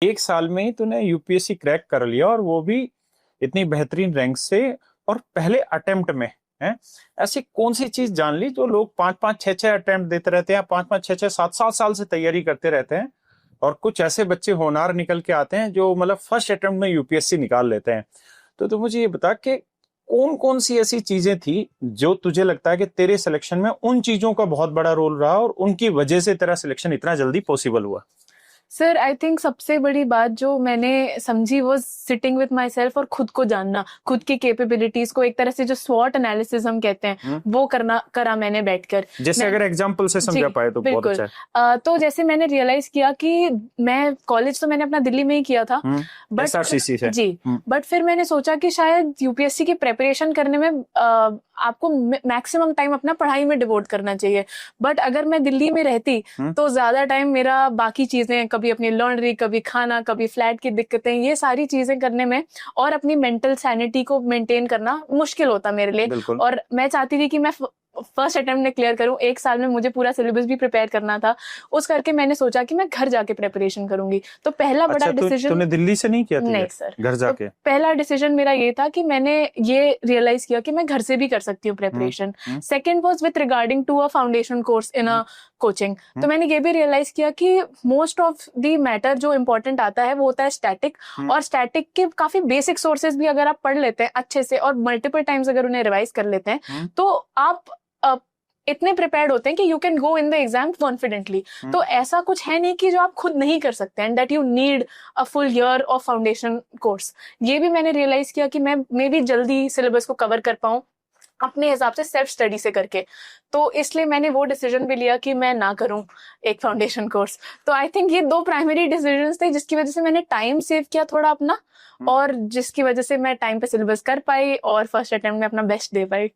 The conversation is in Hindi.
एक साल में ही तूने यूपीएससी क्रैक कर लिया, और वो भी इतनी बेहतरीन रैंक से, और पहले अटेम्प्ट में है। ऐसी कौन सी चीज जान ली जो लोग 5-5 6-6 अटेम्प्ट देते रहते हैं, 5-5 6-6 7-7 साल से तैयारी करते रहते हैं, और कुछ ऐसे बच्चे होनहार निकल के आते हैं जो मतलब फर्स्ट अटेम्प्ट में यूपीएससी निकाल लेते हैं। तो मुझे ये बता कि कौन कौन सी ऐसी चीजें थी जो तुझे लगता है कि तेरे सिलेक्शन में उन चीजों का बहुत बड़ा रोल रहा, और उनकी वजह से तेरा सिलेक्शन इतना जल्दी पॉसिबल हुआ। सर आई थिंक सबसे बड़ी बात जो मैंने समझी वो सिटिंग विद माई सेल्फ और खुद को जानना, खुद की कैपेबिलिटीज को एक तरह से जो स्वॉट एनालिसिस हम कहते हैं वो करा मैंने बैठकर। जैसे अगर एग्जांपल से समझा पाए तो बहुत अच्छा है। तो जैसे मैंने रियलाइज किया कि मैं कॉलेज तो मैंने अपना दिल्ली में ही किया था, बट एसआरसीसी से जी, बट फिर मैंने सोचा कि शायद यूपीएससी की प्रेपरेशन करने में आपको मैक्सिमम टाइम अपना पढ़ाई में डिवोट करना चाहिए। बट अगर मैं दिल्ली में रहती तो ज्यादा टाइम मेरा बाकी चीजें, कभी अपनी लॉन्ड्री, कभी खाना, कभी फ्लैट की दिक्कतें, ये सारी चीजें करने में और अपनी मेंटल सैनिटी को मेंटेन करना मुश्किल होता मेरे लिए। और मैं चाहती थी कि मैं फर्स्ट अटेम्प्ट में क्लियर करूं। एक साल में मुझे पूरा सिलेबस भी प्रिपेयर करना था, उस करके मैंने सोचा कि मैं घर जाके प्रिपरेशन करूंगी। तो पहला बड़ा डिसीजन। तूने दिल्ली से नहीं किया था? नहीं सर, घर जाके। तो पहला डिसीजन मेरा ये था कि मैंने ये रियलाइज किया कि मैं घर से भी कर सकती हूँ preparation. Second was with regarding to a foundation course in a coaching. तो मैंने ये भी रियलाइज किया कि मोस्ट ऑफ द मैटर जो इम्पोर्टेंट आता है वो होता है स्टैटिक, और स्टैटिक के काफी बेसिक सोर्सेज भी अगर आप पढ़ लेते हैं अच्छे से और मल्टीपल टाइम्स अगर उन्हें रिवाइज कर लेते हैं तो आप इतने प्रिपेयर्ड होते हैं कि you can go in the exam confidently. तो ऐसा कुछ है नहीं कि जो आप खुद नहीं कर सकते and that you need a full year of foundation course. ये भी मैंने रियलाइज किया कि मैं भी जल्दी सिलेबस को कवर कर पाऊं अपने हिसाब से सेल्फ स्टडी से करके। तो इसलिए मैंने वो डिसीजन भी लिया कि मैं ना करूं एक फाउंडेशन कोर्स। तो आई थिंक ये दो प्राइमरी डिसीजंस थे जिसकी वजह से मैंने टाइम सेव किया थोड़ा अपना, और जिसकी वजह से मैं टाइम पे सिलेबस कर पाई और फर्स्ट अटेम्प्ट में अपना बेस्ट दे पाई।